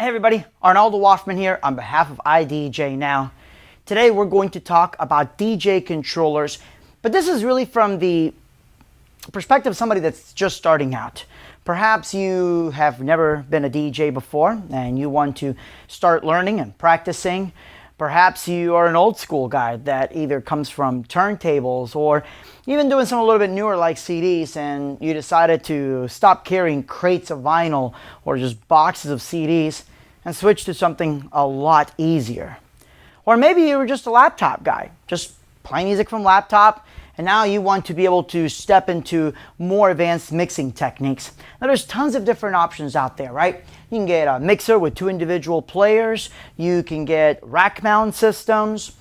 Hey everybody, Arnoldo here on behalf of IDJNOW. Today we're going to talk about DJ controllers, but this is really from the perspective of somebody that's just starting out. Perhaps you have never been a DJ before and you want to start learning and practicing. Perhaps you are an old school guy that either comes from turntables or even doing something a little bit newer like CDs, and you decided to stop carrying crates of vinyl or just boxes of CDs and switch to something a lot easier. Or maybe you were just a laptop guy, just playing music from laptop, and now you want to be able to step into more advanced mixing techniques. Now there's tons of different options out there, right? You can get a mixer with 2 individual players, you can get rack mount systems,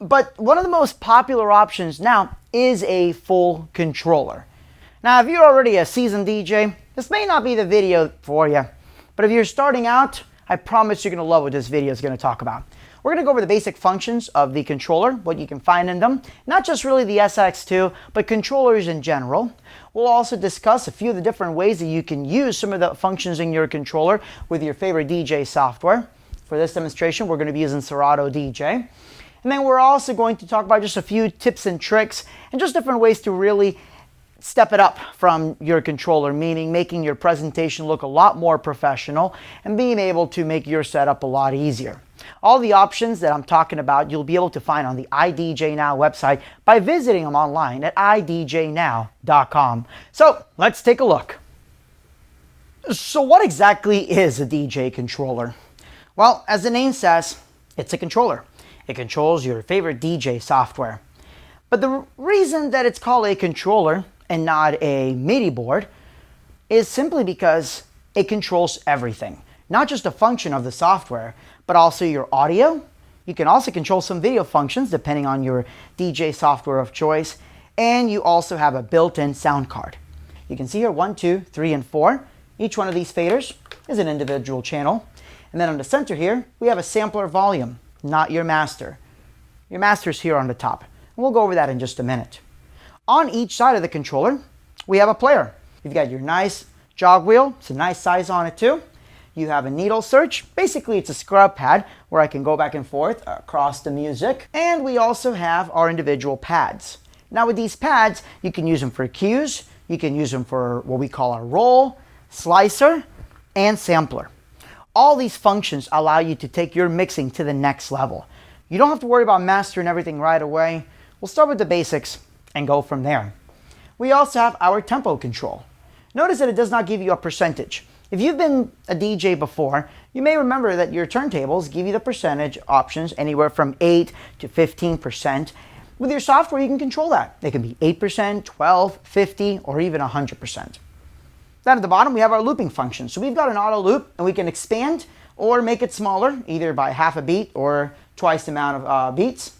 but one of the most popular options now is a full controller. Now if you're already a seasoned DJ, this may not be the video for you, but if you're starting out, I promise you're going to love what this video is going to talk about. We're going to go over the basic functions of the controller, what you can find in them, not just really the SX2, but controllers in general. We'll also discuss a few of the different ways that you can use some of the functions in your controller with your favorite DJ software. For this demonstration, we're going to be using Serato DJ. And then we're also going to talk about just a few tips and tricks and just different ways to really step it up from your controller, meaning making your presentation look a lot more professional and being able to make your setup a lot easier. All the options that I'm talking about you'll be able to find on the IDJNOW website by visiting them online at idjnow.com. So let's take a look. So what exactly is a DJ controller? Well, as the name says, it's a controller. It controls your favorite DJ software. But the reason that it's called a controller and not a MIDI board is simply because it controls everything. Not just a function of the software, but also your audio. You can also control some video functions depending on your DJ software of choice. And you also have a built-in sound card. You can see here 1, 2, 3, and 4. Each one of these faders is an individual channel. And then on the center here, we have a sampler volume, not your master. Your master is here on the top. And we'll go over that in just a minute. On each side of the controller, we have a player. You've got your nice jog wheel. It's a nice size on it too. You have a needle search. Basically, it's a scrub pad where I can go back and forth across the music. And we also have our individual pads. Now with these pads, you can use them for cues. You can use them for what we call a roll, slicer, and sampler. All these functions allow you to take your mixing to the next level. You don't have to worry about mastering everything right away. We'll start with the basics and go from there. We also have our tempo control. Notice that it does not give you a percentage. If you've been a DJ before, you may remember that your turntables give you the percentage options anywhere from 8 to 15%. With your software, you can control that. They can be 8%, 12, 50, or even 100%. Down at the bottom, we have our looping function. So we've got an auto loop, and we can expand or make it smaller, either by half a beat or twice the amount of beats.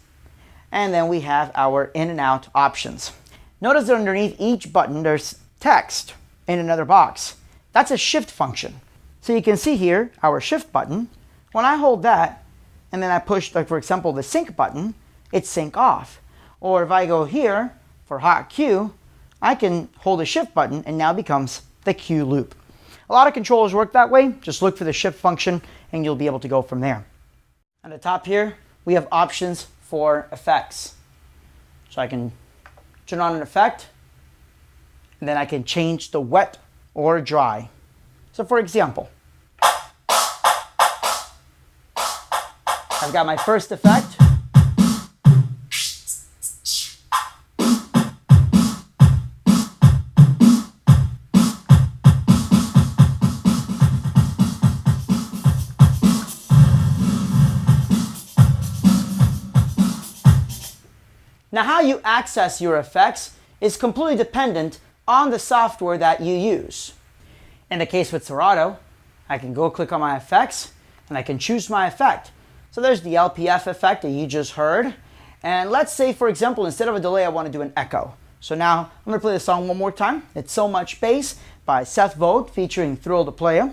And then we have our in and out options. Notice that underneath each button, there's text in another box. That's a shift function. So you can see here, our shift button. When I hold that, and then I push, like for example, the sync button, it's sync off. Or if I go here for hot cue, I can hold the shift button and now becomes the cue loop. A lot of controllers work that way. Just look for the shift function and you'll be able to go from there. On the top here, we have options for effects. So I can turn on an effect, and then I can change the wet or dry. So for example, I've got my first effect. Now how you access your effects is completely dependent on the software that you use. In the case with Serato, I can go click on my effects and I can choose my effect. So there's the LPF effect that you just heard. And let's say, for example, instead of a delay, I want to do an echo. So now I'm going to play the song one more time. It's So Much Bass by Seth Vogt featuring Thrill to Play Ya.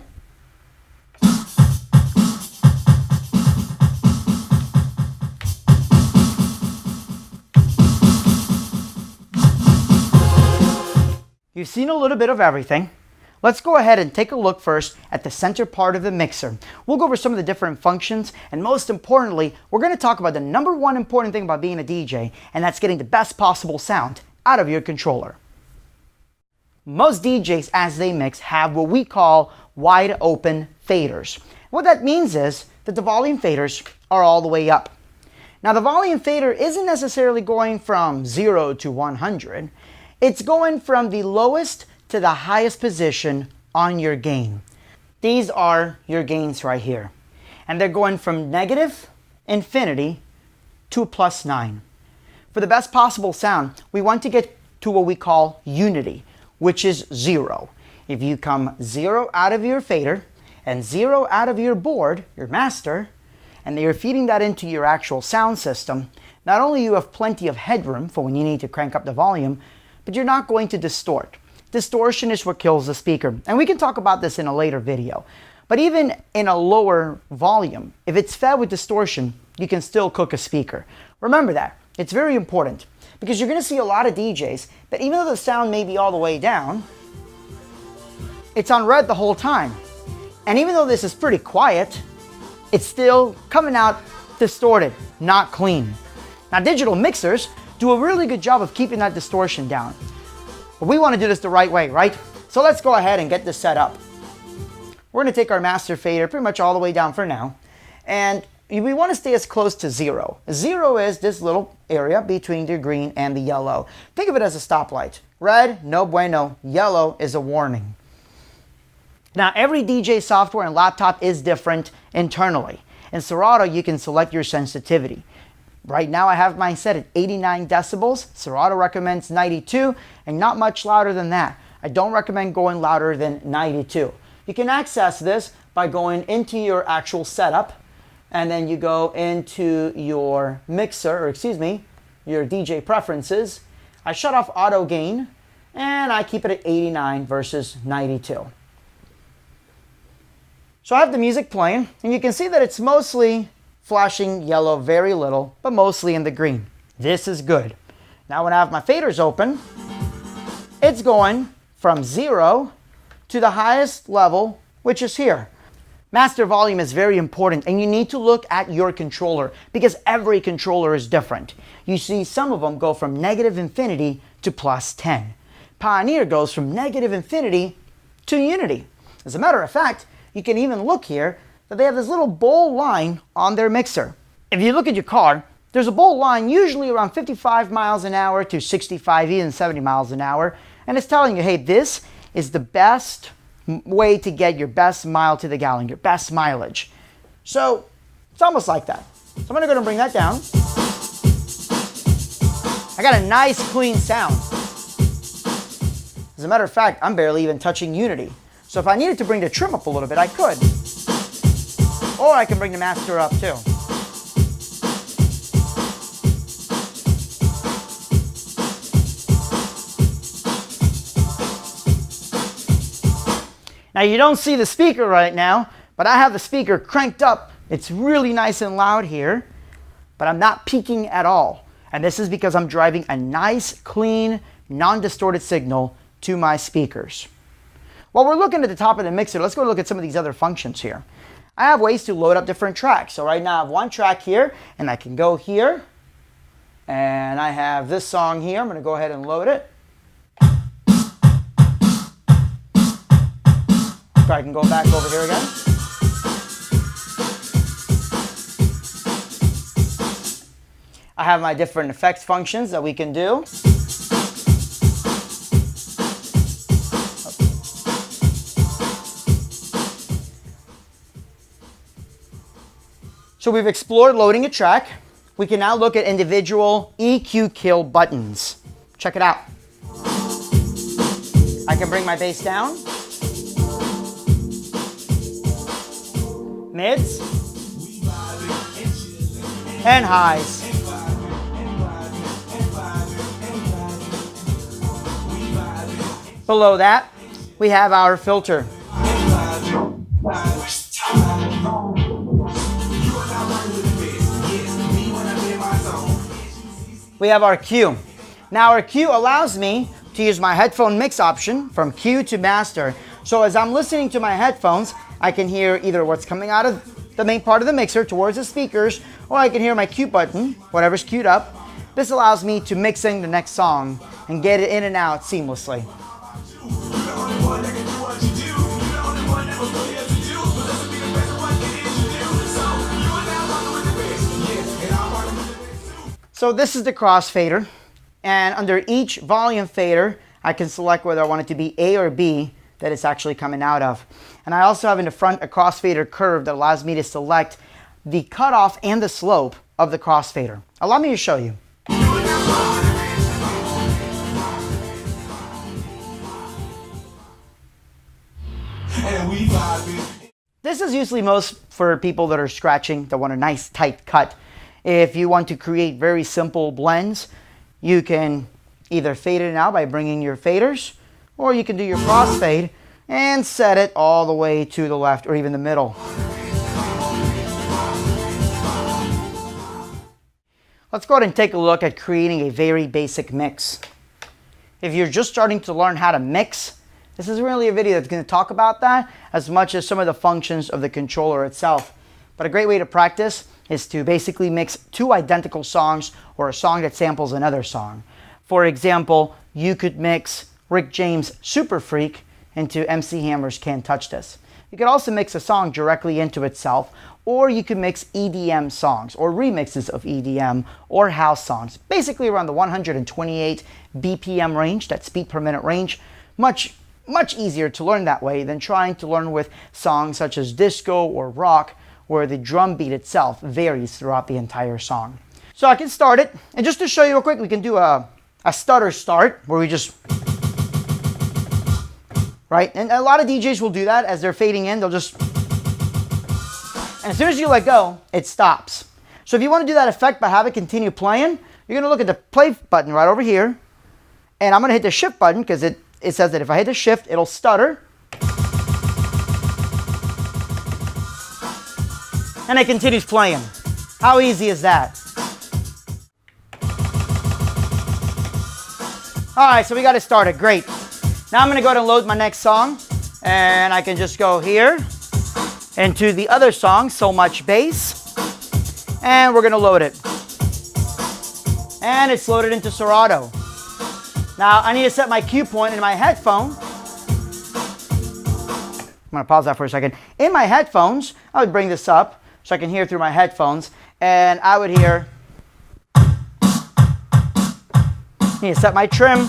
You've seen a little bit of everything. Let's go ahead and take a look first at the center part of the mixer. We'll go over some of the different functions, and most importantly, we're going to talk about the number one important thing about being a DJ, and that's getting the best possible sound out of your controller. Most DJs, as they mix, have what we call wide open faders. What that means is that the volume faders are all the way up. Now, the volume fader isn't necessarily going from 0 to 100. It's going from the lowest to the highest position on your gain. These are your gains right here. And they're going from negative infinity to +9. For the best possible sound, we want to get to what we call unity, which is 0. If you come 0 out of your fader and 0 out of your board, your master, and you're feeding that into your actual sound system, not only you have plenty of headroom for when you need to crank up the volume, but you're not going to distort. Distortion is what kills the speaker. And we can talk about this in a later video. But even in a lower volume, if it's fed with distortion, you can still cook a speaker. Remember that. It's very important, because you're going to see a lot of DJs that even though the sound may be all the way down, it's on red the whole time. And even though this is pretty quiet, it's still coming out distorted, not clean. Now, digital mixers do a really good job of keeping that distortion down. But we want to do this the right way, right? So let's go ahead and get this set up. We're going to take our master fader pretty much all the way down for now. And we want to stay as close to 0. 0 is this little area between the green and the yellow. Think of it as a stoplight. Red, no bueno. Yellow is a warning. Now, every DJ software and laptop is different internally. In Serato, you can select your sensitivity. Right now, I have mine set at 89 decibels. Serato recommends 92, and not much louder than that. I don't recommend going louder than 92. You can access this by going into your actual setup, and then you go into your mixer, or excuse me, your DJ preferences. I shut off auto gain, and I keep it at 89 versus 92. So I have the music playing, and you can see that it's mostly flashing yellow, very little, but mostly in the green. This is good. Now when I have my faders open, it's going from 0 to the highest level, which is here. Master volume is very important, and you need to look at your controller because every controller is different. You see some of them go from negative infinity to +10. Pioneer goes from negative infinity to unity. As a matter of fact, you can even look here that they have this little bold line on their mixer. If you look at your car, there's a bold line usually around 55 miles an hour to 65, even 70 miles an hour. And it's telling you, hey, this is the best way to get your best mile to the gallon, your best mileage. So it's almost like that. So I'm going to go and bring that down. I got a nice clean sound. As a matter of fact, I'm barely even touching unity. So if I needed to bring the trim up a little bit, I could. Or I can bring the master up too. Now you don't see the speaker right now, but I have the speaker cranked up. It's really nice and loud here, but I'm not peaking at all. And this is because I'm driving a nice, clean, non-distorted signal to my speakers. While we're looking at the top of the mixer, let's go look at some of these other functions here. I have ways to load up different tracks. So right now I have one track here, and I can go here, and I have this song here. I'm going to go ahead and load it. So I can go back over here again. I have my different effects functions that we can do. So we've explored loading a track. We can now look at individual EQ kill buttons. Check it out. I can bring my bass down, mids, and highs. Below that, we have our filter. We have our Q. Now our Q allows me to use my headphone mix option from Q to master. So as I'm listening to my headphones, I can hear either what's coming out of the main part of the mixer towards the speakers, or I can hear my cue button, whatever's queued up. This allows me to mix in the next song and get it in and out seamlessly. So this is the crossfader, and under each volume fader, I can select whether I want it to be A or B that it's actually coming out of. And I also have in the front a crossfader curve that allows me to select the cutoff and the slope of the crossfader. Allow me to show you. This is usually most for people that are scratching, that want a nice tight cut. If you want to create very simple blends, you can either fade it out by bringing your faders, or you can do your crossfade and set it all the way to the left or even the middle. Let's go ahead and take a look at creating a very basic mix. If you're just starting to learn how to mix, this is really a video that's going to talk about that as much as some of the functions of the controller itself. But a great way to practice is to basically mix two identical songs or a song that samples another song. For example, you could mix Rick James' Super Freak into MC Hammer's Can't Touch This. You could also mix a song directly into itself, or you could mix EDM songs or remixes of EDM or house songs, basically around the 128 BPM range, that beat per minute range. Much easier to learn that way than trying to learn with songs such as disco or rock, where the drum beat itself varies throughout the entire song. So I can start it, and just to show you real quick, we can do a stutter start where we just, right? And a lot of DJs will do that as they're fading in, they'll just, and as soon as you let go, it stops. So if you want to do that effect by having it continue playing, you're going to look at the play button right over here, and I'm going to hit the shift button because it says that if I hit the shift, it'll stutter. And it continues playing. How easy is that? All right, so we got it started. Great. Now I'm going to go ahead and load my next song. And I can just go here into the other song, So Much Bass. And we're going to load it. And it's loaded into Serato. Now I need to set my cue point in my headphone. I'm going to pause that for a second. In my headphones, I would bring this up so I can hear through my headphones, and I would hear, need to set my trim.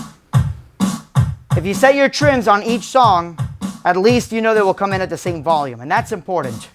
If you set your trims on each song, at least you know they will come in at the same volume, and that's important.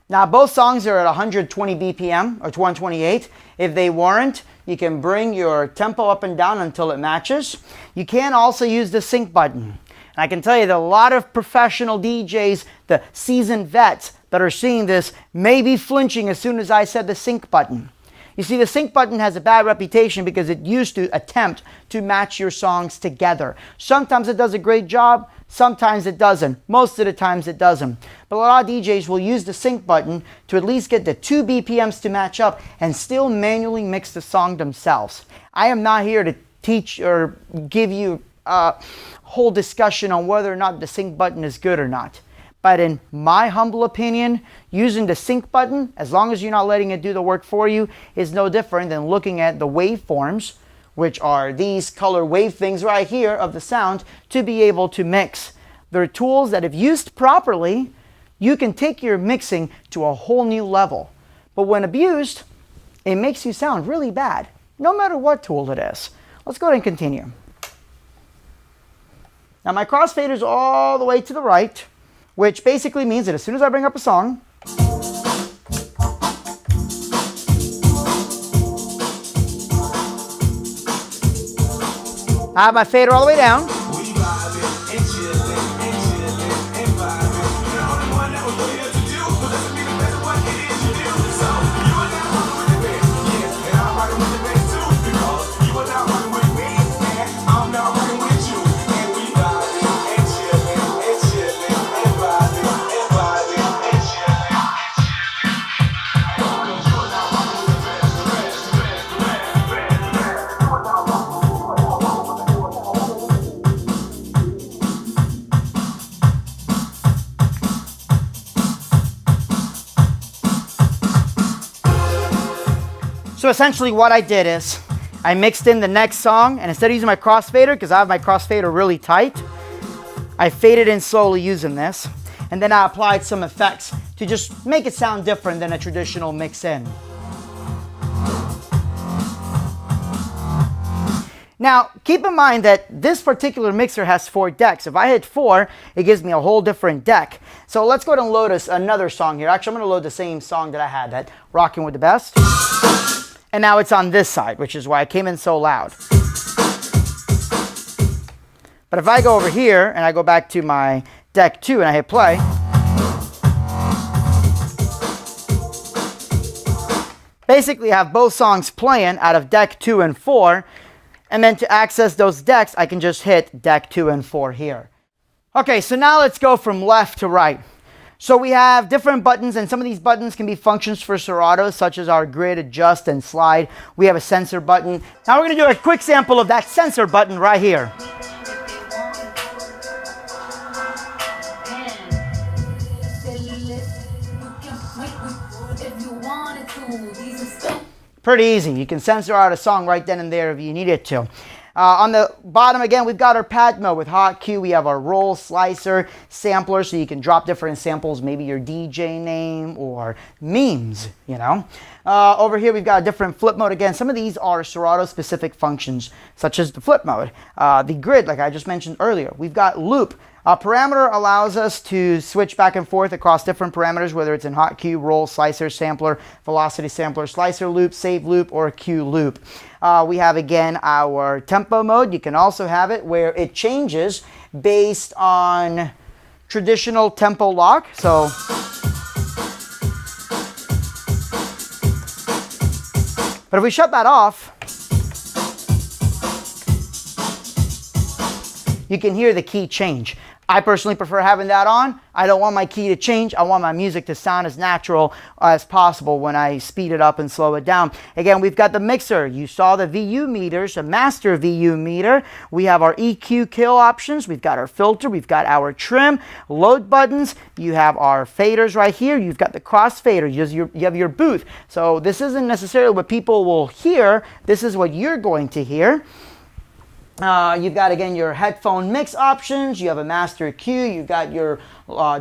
Now both songs are at 120 BPM or 128. If they weren't, you can bring your tempo up and down until it matches. You can also use the sync button. And I can tell you that a lot of professional DJs, the seasoned vets that are seeing this, may be flinching as soon as I said the sync button. You see, the sync button has a bad reputation because it used to attempt to match your songs together. Sometimes it does a great job, sometimes it doesn't. Most of the times it doesn't. But a lot of DJs will use the sync button to at least get the 2 BPMs to match up and still manually mix the song themselves. I am not here to teach or give you a whole discussion on whether or not the sync button is good or not. But in my humble opinion, using the sync button, as long as you're not letting it do the work for you, is no different than looking at the waveforms, which are these color wave things right here of the sound, to be able to mix. They're tools that if used properly, you can take your mixing to a whole new level. But when abused, it makes you sound really bad, no matter what tool it is. Let's go ahead and continue. Now my crossfader is all the way to the right, which basically means that as soon as I bring up a song, I have my fader all the way down. So essentially what I did is I mixed in the next song, and instead of using my crossfader, because I have my crossfader really tight, I faded in slowly using this, and then I applied some effects to just make it sound different than a traditional mix-in. Now, keep in mind that this particular mixer has 4 decks. If I hit 4, it gives me a whole different deck. So let's go ahead and load us another song here. Actually, I'm going to load the same song that I had, that Rockin' with the Best. And now it's on this side, which is why I came in so loud. But if I go over here and I go back to my deck 2 and I hit play, basically I have both songs playing out of deck 2 and 4. And then to access those decks, I can just hit deck 2 and 4 here. Okay, so now let's go from left to right. So we have different buttons, and some of these buttons can be functions for Serato, such as our grid, adjust, and slide. We have a sensor button. Now we're going to do a quick sample of that sensor button right here. Pretty easy. You can censor out a song right then and there if you needed to. On the bottom again, we've got our pad mode with hot cue. We have our roll, slicer, sampler, so you can drop different samples, maybe your DJ name or memes, you know. Over here, we've got a different flip mode. Again, some of these are Serato specific functions, such as the flip mode. The grid, like I just mentioned earlier. We've got loop. Parameter allows us to switch back and forth across different parameters, whether it's in hot cue, roll, slicer, sampler, velocity sampler, slicer loop, save loop, or cue loop. We have, again, our tempo mode. You can also have it where it changes based on traditional tempo lock. So but if we shut that off, you can hear the key change. I personally prefer having that on. I don't want my key to change. I want my music to sound as natural as possible when I speed it up and slow it down. Again, we've got the mixer. You saw the VU meters, a master VU meter. We have our EQ kill options. We've got our filter. We've got our trim, load buttons. You have our faders right here. You've got the crossfader. You have your booth. So this isn't necessarily what people will hear. This is what you're going to hear. You've got, again, your headphone mix options. You have a master cue. You've got your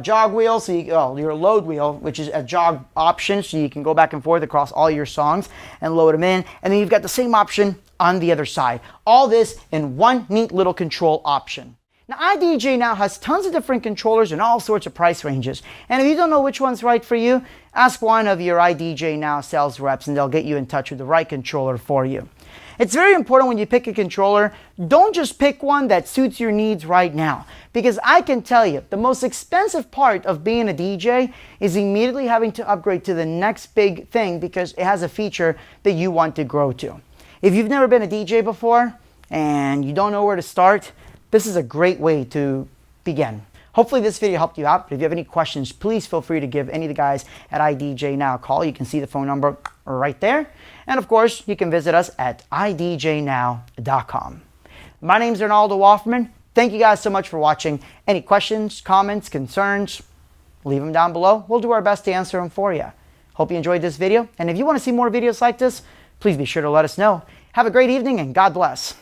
jog wheel, so your load wheel, which is a jog option, so you can go back and forth across all your songs and load them in. And then you've got the same option on the other side. All this in one neat little control option. Now, IDJNOW has tons of different controllers in all sorts of price ranges. And if you don't know which one's right for you, ask one of your IDJNOW sales reps and they'll get you in touch with the right controller for you. It's very important when you pick a controller, don't just pick one that suits your needs right now. Because I can tell you, the most expensive part of being a DJ is immediately having to upgrade to the next big thing because it has a feature that you want to grow to. If you've never been a DJ before and you don't know where to start, this is a great way to begin. Hopefully this video helped you out. But if you have any questions, please feel free to give any of the guys at IDJNOW a call. You can see the phone number right there. And of course, you can visit us at IDJNOW.com. My name is Arnoldo Waffman. Thank you guys so much for watching. Any questions, comments, concerns, leave them down below. We'll do our best to answer them for you. Hope you enjoyed this video. And if you want to see more videos like this, please be sure to let us know. Have a great evening and God bless.